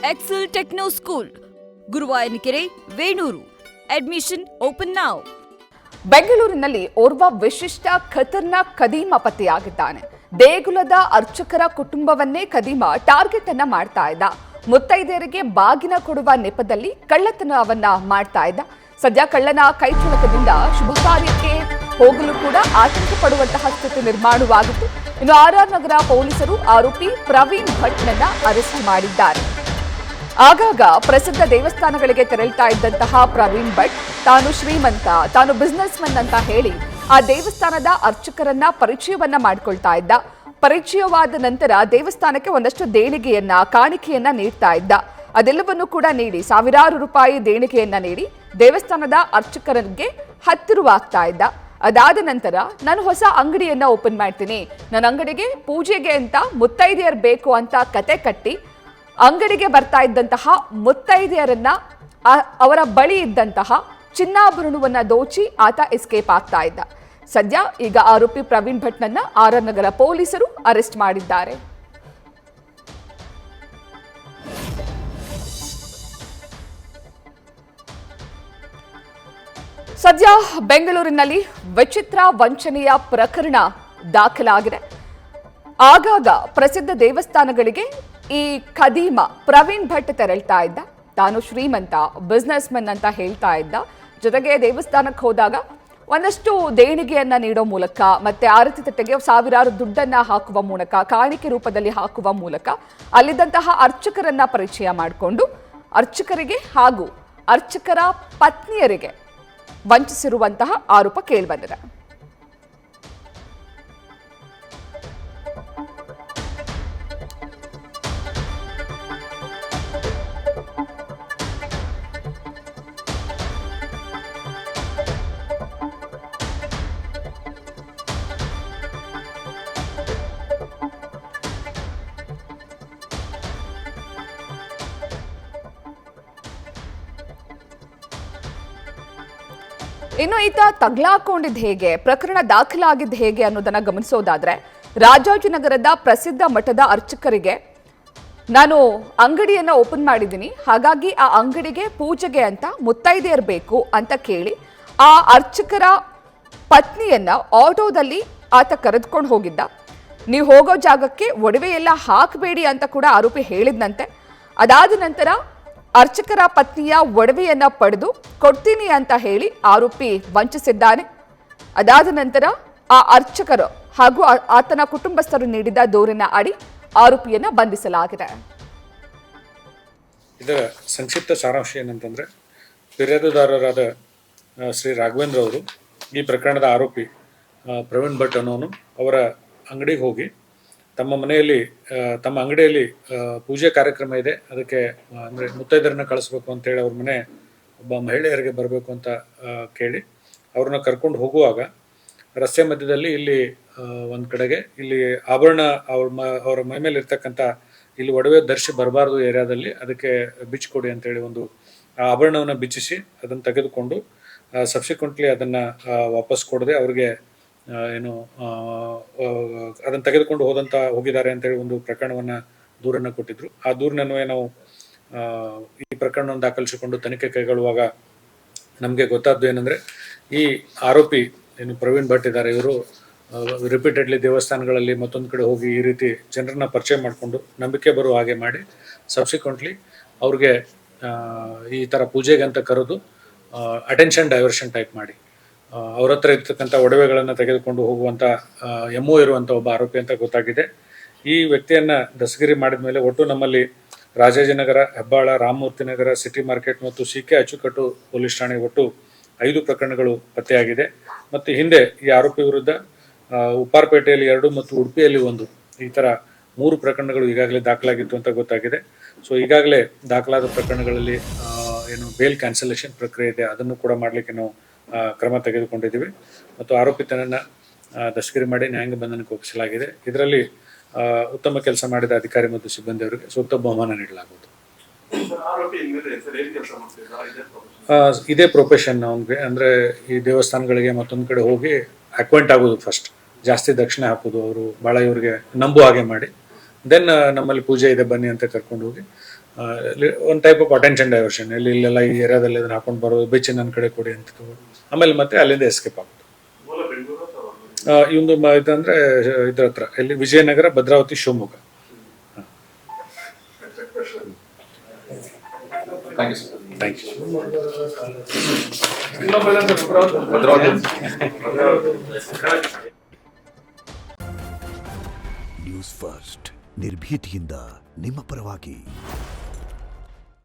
Excel Techno School, Guruvayanakere, Venur. Admission open now. ಬೆಂಗಳೂರಿನಲ್ಲಿ ಓರ್ವ ವಿಶಿಷ್ಟ ಖತರ್ನಾಕ್ ಕದೀಮ ಪತ್ತೆಯಾಗಿದ್ದಾನೆ. ದೇಗುಲದ ಅರ್ಚಕರ ಕುಟುಂಬವನ್ನೇ ಕದೀಮ ಟಾರ್ಗೆಟ್ ಅನ್ನ ಮಾಡ್ತಾ ಇದ್ದ. ಮುತ್ತೈದೆಯರಿಗೆ ಬಾಗಿನ ಕೊಡುವ ನೆಪದಲ್ಲಿ ಕಳ್ಳತನವನ್ನ ಮಾಡ್ತಾ ಇದ್ದ. ಸದ್ಯ ಕಳ್ಳನ ಕೈಚಳಕದಿಂದ ಶುಭ ಕಾರ್ಯಕ್ಕೆ ಹೋಗಲು ಕೂಡ ಆತಂಕ ಪಡುವಂತಹ ಸ್ಥಿತಿ ನಿರ್ಮಾಣವಾಗಿತ್ತು. ಇನ್ನು ಆರ್.ಆರ್. ನಗರ ಪೊಲೀಸರು ಆರೋಪಿ ಪ್ರವೀಣ್ ಭಟ್ನನ್ನ ಅರೆಸ್ಟ್ ಮಾಡಿದ್ದಾರೆ. ಆಗಾಗ ಪ್ರಸಿದ್ಧ ದೇವಸ್ಥಾನಗಳಿಗೆ ತೆರಳುತ್ತಾ ಇದ್ದಂತಹ ಪ್ರವೀಣ್ ಭಟ್ ತಾನು ಶ್ರೀಮಂತ, ತಾನು ಬಿಸ್ನೆಸ್ ಮನ್ ಅಂತ ಹೇಳಿ ಆ ದೇವಸ್ಥಾನದ ಅರ್ಚಕರನ್ನ ಪರಿಚಯವನ್ನ ಮಾಡ್ಕೊಳ್ತಾ ಇದ್ದ. ಪರಿಚಯವಾದ ನಂತರ ದೇವಸ್ಥಾನಕ್ಕೆ ಒಂದಷ್ಟು ದೇಣಿಗೆಯನ್ನ, ಕಾಣಿಕೆಯನ್ನ ನೀಡ್ತಾ ಇದ್ದ. ಅದೆಲ್ಲವನ್ನು ಕೂಡ ನೀಡಿ ಸಾವಿರಾರು ರೂಪಾಯಿ ದೇಣಿಗೆಯನ್ನ ನೀಡಿ ದೇವಸ್ಥಾನದ ಅರ್ಚಕರಿಗೆ ಹತ್ತಿರವಾಗ್ತಾ ಇದ್ದ. ಅದಾದ ನಂತರ ನಾನು ಹೊಸ ಅಂಗಡಿಯನ್ನ ಓಪನ್ ಮಾಡ್ತೀನಿ, ನನ್ನ ಅಂಗಡಿಗೆ ಪೂಜೆಗೆ ಅಂತ ಮುತ್ತೈದೆಯರು ಬೇಕು ಅಂತ ಕತೆ ಕಟ್ಟಿ ಅಂಗಡಿಗೆ ಬರ್ತಾ ಇದ್ದಂತಹ ಮುತ್ತೈದೆಯರನ್ನ ಅವರ ಬಳಿ ಇದ್ದಂತಹ ಚಿನ್ನಾಭರಣವನ್ನ ದೋಚಿ ಆತ ಎಸ್ಕೇಪ್ ಆಗ್ತಾ ಇದ್ದ. ಸದ್ಯ ಈಗ ಆರೋಪಿ ಪ್ರವೀಣ್ ಭಟ್ನನ್ನ ಆರ್.ಆರ್. ನಗರ ಪೊಲೀಸರು ಅರೆಸ್ಟ್ ಮಾಡಿದ್ದಾರೆ. ಸದ್ಯ ಬೆಂಗಳೂರಿನಲ್ಲಿ ವಿಚಿತ್ರ ವಂಚನೆಯ ಪ್ರಕರಣ ದಾಖಲಾಗಿದೆ. ಆಗಾಗ ಪ್ರಸಿದ್ಧ ದೇವಸ್ಥಾನಗಳಿಗೆ ಈ ಖದೀಮ ಪ್ರವೀಣ್ ಭಟ್ ತೆರಳ್ತಾ ಇದ್ದ. ತಾನು ಶ್ರೀಮಂತ, ಬಿಸ್ನೆಸ್ ಮನ್ ಅಂತ ಹೇಳ್ತಾ ಇದ್ದ. ಜೊತೆಗೆ ದೇವಸ್ಥಾನಕ್ಕೆ ಹೋದಾಗ ಒಂದಷ್ಟು ದೇಣಿಗೆಯನ್ನ ನೀಡೋ ಮೂಲಕ ಮತ್ತೆ ಆರತಿ ತಟ್ಟೆಗೆ ಸಾವಿರಾರು ದುಡ್ಡನ್ನ ಹಾಕುವ ಮೂಲಕ, ಕಾಣಿಕೆ ರೂಪದಲ್ಲಿ ಹಾಕುವ ಮೂಲಕ ಅಲ್ಲಿದ್ದಂತಹ ಅರ್ಚಕರನ್ನ ಪರಿಚಯ ಮಾಡಿಕೊಂಡು ಅರ್ಚಕರಿಗೆ ಹಾಗೂ ಅರ್ಚಕರ ಪತ್ನಿಯರಿಗೆ ವಂಚಿಸಿರುವಂತಹ ಆರೋಪ ಕೇಳಿಬಂದಿದೆ. ಇನ್ನು ಈತ ತಗ್ಲಾಕೊಂಡಿದ್ದು ಹೇಗೆ, ಪ್ರಕರಣ ದಾಖಲಾಗಿದ್ದು ಹೇಗೆ ಅನ್ನೋದನ್ನ ಗಮನಿಸೋದಾದ್ರೆ, ರಾಜಾಜಿನಗರದ ಪ್ರಸಿದ್ಧ ಮಠದ ಅರ್ಚಕರಿಗೆ ನಾನು ಅಂಗಡಿಯನ್ನ ಓಪನ್ ಮಾಡಿದ್ದೀನಿ, ಹಾಗಾಗಿ ಆ ಅಂಗಡಿಗೆ ಪೂಜೆಗೆ ಅಂತ ಮುತ್ತೈದೆಯರು ಬೇಕು ಅಂತ ಕೇಳಿ ಆ ಅರ್ಚಕರ ಪತ್ನಿಯನ್ನ ಆಟೋದಲ್ಲಿ ಆತ ಕರೆದುಕೊಂಡು ಹೋಗಿದ್ದ. ನೀವು ಹೋಗೋ ಜಾಗಕ್ಕೆ ಒಡವೆ ಎಲ್ಲ ಹಾಕಬೇಡಿ ಅಂತ ಕೂಡ ಆರೋಪಿ ಹೇಳಿದ್ನಂತೆ. ಅದಾದ ನಂತರ ಅರ್ಚಕರ ಪತ್ನಿಯ ಒಡವೆಯನ್ನ ಪಡೆದು ಕೊಡ್ತೀನಿ ಅಂತ ಹೇಳಿ ಆರೋಪಿ ವಂಚಿಸಿದ್ದಾನೆ. ಅದಾದ ನಂತರ ಆ ಅರ್ಚಕರು ಹಾಗೂ ಆತನ ಕುಟುಂಬಸ್ಥರು ನೀಡಿದ ದೂರಿನ ಅಡಿ ಆರೋಪಿಯನ್ನ ಬಂಧಿಸಲಾಗಿದೆ. ಇದರ ಸಂಕ್ಷಿಪ್ತ ಸಾರಾಂಶ ಏನಂತಂದ್ರೆ, ಫಿರ್ಯಾದುದಾರರಾದ ಶ್ರೀ ರಾಘವೇಂದ್ರ ಅವರು ಈ ಪ್ರಕರಣದ ಆರೋಪಿ ಪ್ರವೀಣ್ ಭಟ್ ಅನ್ನೋನು ಅವರ ಅಂಗಡಿಗೆ ಹೋಗಿ ತಮ್ಮ ಅಂಗಡಿಯಲ್ಲಿ ಪೂಜೆ ಕಾರ್ಯಕ್ರಮ ಇದೆ, ಅದಕ್ಕೆ ಅಂದರೆ ಮುತ್ತೈದರನ್ನ ಕಳಿಸ್ಬೇಕು ಅಂತೇಳಿ ಅವ್ರ ಮನೆ ಒಬ್ಬ ಮಹಿಳೆಯರಿಗೆ ಬರಬೇಕು ಅಂತ ಕೇಳಿ ಅವ್ರನ್ನ ಕರ್ಕೊಂಡು ಹೋಗುವಾಗ ರಸ್ತೆ ಮಧ್ಯದಲ್ಲಿ ಇಲ್ಲಿ ಒಂದು ಕಡೆಗೆ ಇಲ್ಲಿ ಆಭರಣ ಅವರ ಮೈ ಮೇಲೆ ಇರ್ತಕ್ಕಂಥ ಇಲ್ಲಿ ಒಡವೆ ಧರಿಸಿ ಬರಬಾರ್ದು ಏರಿಯಾದಲ್ಲಿ, ಅದಕ್ಕೆ ಬಿಚ್ಚಿಕೊಡಿ ಅಂತೇಳಿ ಒಂದು ಆಭರಣವನ್ನು ಬಿಚ್ಚಿಸಿ ಅದನ್ನು ತೆಗೆದುಕೊಂಡು ಸಬ್ಸಿಕ್ವೆಂಟ್ಲಿ ಅದನ್ನು ವಾಪಸ್ ಕೊಡದೆ ಅವ್ರಿಗೆ ಅದನ್ನು ತೆಗೆದುಕೊಂಡು ಹೋಗಿದ್ದಾರೆ ಅಂತೇಳಿ ಒಂದು ದೂರನ್ನು ಕೊಟ್ಟಿದ್ರು. ಆ ದೂರಿನನ್ವಯ ನಾವು ಈ ಪ್ರಕರಣವನ್ನು ದಾಖಲಿಸಿಕೊಂಡು ತನಿಖೆ ಕೈಗೊಳ್ಳುವಾಗ ನಮಗೆ ಗೊತ್ತಾದ್ದು ಏನಂದ್ರೆ, ಈ ಆರೋಪಿ ಏನು ಪ್ರವೀಣ್ ಭಟ್ ಇದ್ದಾರೆ, ಇವರು ರಿಪೀಟೆಡ್ಲಿ ದೇವಸ್ಥಾನಗಳಲ್ಲಿ ಮತ್ತೊಂದು ಕಡೆ ಹೋಗಿ ಈ ರೀತಿ ಜನರನ್ನ ಪರಿಚಯ ಮಾಡಿಕೊಂಡು ನಂಬಿಕೆ ಬರುವ ಹಾಗೆ ಮಾಡಿ ಸಬ್ಸಿಕ್ವೆಂಟ್ಲಿ ಅವ್ರಿಗೆ ಈ ಥರ ಪೂಜೆಗೆ ಅಂತ ಕರೆದು ಅಟೆನ್ಷನ್ ಡೈವರ್ಷನ್ ಟೈಪ್ ಮಾಡಿ ಅವ್ರ ಹತ್ರ ಇರ್ತಕ್ಕಂಥ ಒಡವೆಗಳನ್ನು ತೆಗೆದುಕೊಂಡು ಹೋಗುವಂಥ ಎಮ್ಮು ಇರುವಂಥ ಒಬ್ಬ ಆರೋಪಿ ಅಂತ ಗೊತ್ತಾಗಿದೆ. ಈ ವ್ಯಕ್ತಿಯನ್ನ ದಸ್ತಗಿರಿ ಮಾಡಿದ ಮೇಲೆ ಒಟ್ಟು ನಮ್ಮಲ್ಲಿ ರಾಜಾಜಿನಗರ, ಹೆಬ್ಬಾಳ, ರಾಮಮೂರ್ತಿ ನಗರ, ಸಿಟಿ ಮಾರ್ಕೆಟ್ ಮತ್ತು ಸಿ.ಕೆ. ಅಚ್ಚುಕಟ್ಟು ಪೊಲೀಸ್ ಠಾಣೆ ಒಟ್ಟು 5 ಪ್ರಕರಣಗಳು ಪತ್ತೆಯಾಗಿದೆ. ಮತ್ತು ಹಿಂದೆ ಈ ಆರೋಪಿ ವಿರುದ್ಧ ಉಪ್ಪಾರಪೇಟೆಯಲ್ಲಿ 2 ಮತ್ತು ಉಡುಪಿಯಲ್ಲಿ 1 ಈ ಥರ 3 ಪ್ರಕರಣಗಳು ಈಗಾಗಲೇ ದಾಖಲಾಗಿತ್ತು ಅಂತ ಗೊತ್ತಾಗಿದೆ. ಸೊ ಈಗಾಗಲೇ ದಾಖಲಾದ ಪ್ರಕರಣಗಳಲ್ಲಿ ಏನು ಬೇಲ್ ಕ್ಯಾನ್ಸಲೇಷನ್ ಪ್ರಕ್ರಿಯೆ ಇದೆ, ಅದನ್ನು ಕೂಡ ಮಾಡಲಿಕ್ಕೆ ನಾವು ಕ್ರಮ ತೆಗೆದುಕೊಂಡಿದ್ದೀವಿ ಮತ್ತು ಆರೋಪಿತನನ್ನ ದಸ್ತಗಿರಿ ಮಾಡಿ ನ್ಯಾಯಾಂಗ ಬಂಧನಕ್ಕೆ ಒಪ್ಪಿಸಲಾಗಿದೆ. ಇದರಲ್ಲಿ ಉತ್ತಮ ಕೆಲಸ ಮಾಡಿದ ಅಧಿಕಾರಿ ಮತ್ತು ಸಿಬ್ಬಂದಿಯವರಿಗೆ ಸೂಕ್ತ ಬಹುಮಾನ ನೀಡಲಾಗುವುದು. ಇದೇ ಪ್ರೊಫೆಷನ್ ಅವನಿಗೆ, ಅಂದ್ರೆ ಈ ದೇವಸ್ಥಾನಗಳಿಗೆ ಮತ್ತೊಂದು ಕಡೆ ಹೋಗಿ ಅಕ್ವೆಂಟ್ ಆಗೋದು, ಫಸ್ಟ್ ಜಾಸ್ತಿ ದಕ್ಷಿಣೆ ಹಾಕೋದು, ಅವರು ಭಾಳ ಇವ್ರಿಗೆ ನಂಬು ಹಾಗೆ ಮಾಡಿ ದೆನ್ ನಮ್ಮಲ್ಲಿ ಪೂಜೆ ಇದೆ ಬನ್ನಿ ಅಂತ ಕರ್ಕೊಂಡು ಹೋಗಿ ಒಂದು ಟೈಪ್ ಆಫ್ ಅಟೆನ್ಷನ್ ಡೈವರ್ಷನ್, ಇಲ್ಲೆಲ್ಲ ಈ ಏರಿಯಾದಲ್ಲಿ ಇದನ್ನ ಹಾಕೊಂಡು ಬರೋದು, ಬೆಚ್ಚಿ ನನ್ನ ಕಡೆ ಕೊಡಿ ಅಂತ ತಗೊಳ್ಳೋದು. ಆಮೇಲೆ ಮತ್ತೆ ಅಲ್ಲಿಂದ ಎಸ್ಕೇಪ್ ಆಗೋದು. ಇವಂದು ಇದಂದ್ರೆ ಇದ್ರ ಹತ್ರ ಎಲ್ಲಿ Vijayanagara, Bhadravati, Shivamogga. Thank you. News first ನಿರ್ಭೀತಿಯಿಂದ ನಿಮ್ಮ ಪರವಾಗಿ.